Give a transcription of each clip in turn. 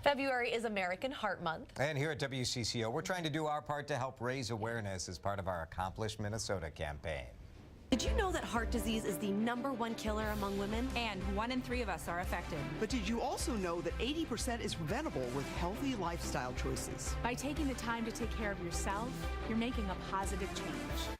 February is American Heart Month. And here at WCCO, we're trying to do our part to help raise awareness as part of our Accomplish Minnesota campaign. Did you know that heart disease is the #1 killer among women? And 1 in 3 of us are affected. But did you also know that 80% is preventable with healthy lifestyle choices? By taking the time to take care of yourself, you're making a positive change.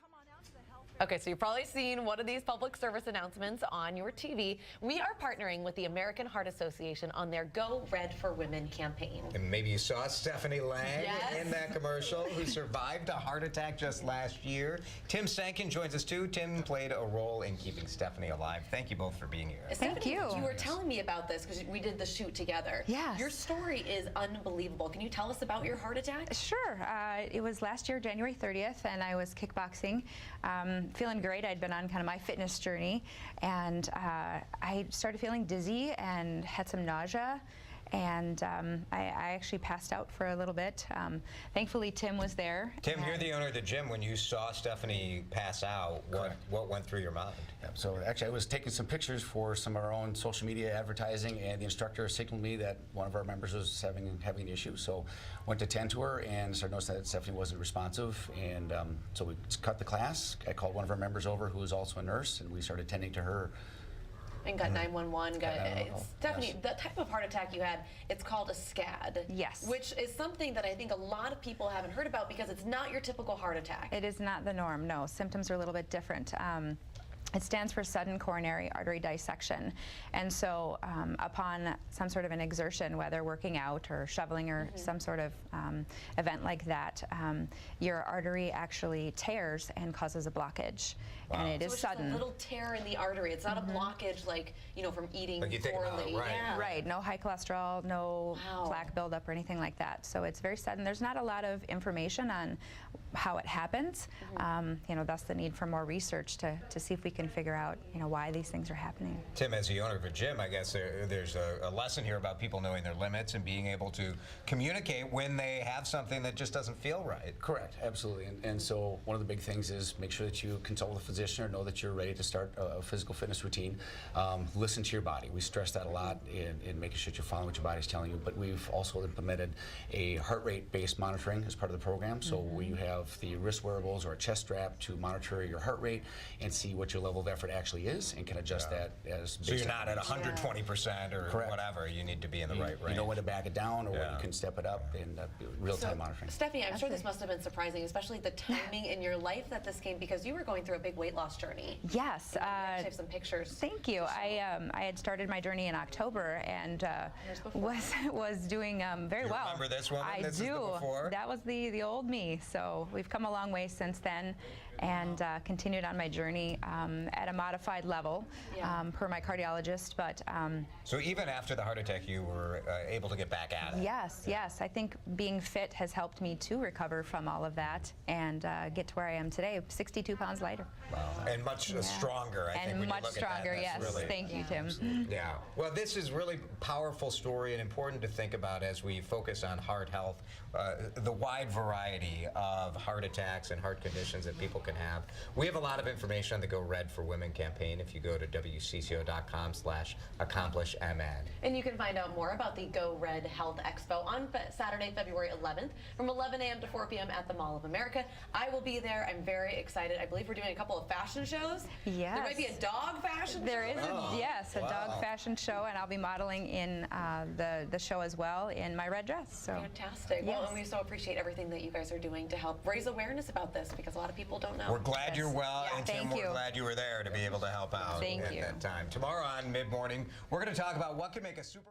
Okay, so you've probably seen one of these public service announcements on your TV. We are partnering with the American Heart Association on their Go Red for Women campaign. And maybe you saw Stephanie Lang Yes. in that commercial, who survived a heart attack just last year. Tim Sankin joins us too. Tim played a role in keeping Stephanie alive. Thank you both for being here. Stephanie, you. You were telling me about this because we did the shoot together. Yes. Your story is unbelievable. Can you tell us about your heart attack? Sure. It was last year, January 30th, and I was kickboxing, feeling great. I'd been on kind of my fitness journey, and I started feeling dizzy and had some nausea, and I actually passed out for a little bit. Thankfully, Tim was there. Tim, you're the owner of the gym. When you saw Stephanie pass out, what went through your mind? Yeah, so actually, I was taking some pictures for some of our own social media advertising, and the instructor signaled me that one of our members was having an issue. So went to tend to her and started noticing that Stephanie wasn't responsive, and so we cut the class. I called one of our members over, who was also a nurse, and we started tending to her. And got 911. Stephanie, Yes. the type of heart attack you had, it's called a SCAD. Yes. Which is something that I think a lot of people haven't heard about because it's not your typical heart attack. It is not the norm, no. Symptoms are a little bit different. It stands for sudden coronary artery dissection. And so upon some sort of an exertion, whether working out or shoveling or some sort of event like that, your artery actually tears and causes a blockage. Wow. And it is it's sudden. Just a little tear in the artery. It's not a blockage like, you know, from eating Like you think about, poorly. right. Yeah. Right, no high cholesterol, no plaque buildup or anything like that. So it's very sudden. There's not a lot of information on how it happens. You know, thus the need for more research to see if we can figure out, you know, why these things are happening. Tim, as the owner of a gym, I guess there's a lesson here about people knowing their limits and being able to communicate when they have something that just doesn't feel right. Correct, absolutely. And so one of the big things is make sure that you consult with a physician or know that you're ready to start a physical fitness routine. Listen to your body. We stress that a lot in making sure that you're following what your body's telling you, but we've also implemented a heart rate-based monitoring as part of the program. So we have the wrist wearables or a chest strap to monitor your heart rate and see what your level of effort actually is, and can adjust that as So you're not at 120% or Correct. whatever. You need to be in the right range. You know when to back it down or when you can step it up, and real-time monitoring. Stephanie, I'm sure this must have been surprising, especially the timing in your life that this came, because you were going through a big weight loss journey. Yes. I have some pictures. Thank you. I had started my journey in October and was doing very well. Remember this woman? I This do. Is the before? That was the old me. So we've come a long way since then, and continued on my journey at a modified level per my cardiologist. But so even after the heart attack, you were able to get back at it. yes, yes. I think being fit has helped me to recover from all of that and get to where I am today, 62 pounds lighter. Wow. And much stronger, I think, And when much you look stronger, at that. yes. Really, Thank you, Tim. yeah. Well, this is really powerful story and important to think about as we focus on heart health, the wide variety of heart attacks and heart conditions that people can have. We have a lot of information on the Go Red for Women campaign if you go to WCCO.com/accomplishmn. And you can find out more about the Go Red Health Expo on Saturday, February 11th from 11 a.m. to 4 p.m. at the Mall of America. I will be there. I'm very excited. I believe we're doing a couple of fashion shows. Yes. There might be a dog fashion There show. is, a dog fashion show, and I'll be modeling in the show as well in my red dress. So fantastic. Well, and we so appreciate everything that you guys are doing to help raise awareness about this, because a lot of people don't know. We're glad you're well, and Tim, Thank we're you. glad you were there to be able to help out Thank at you. that time. Tomorrow on Mid-Morning, we're going to talk about what can make a super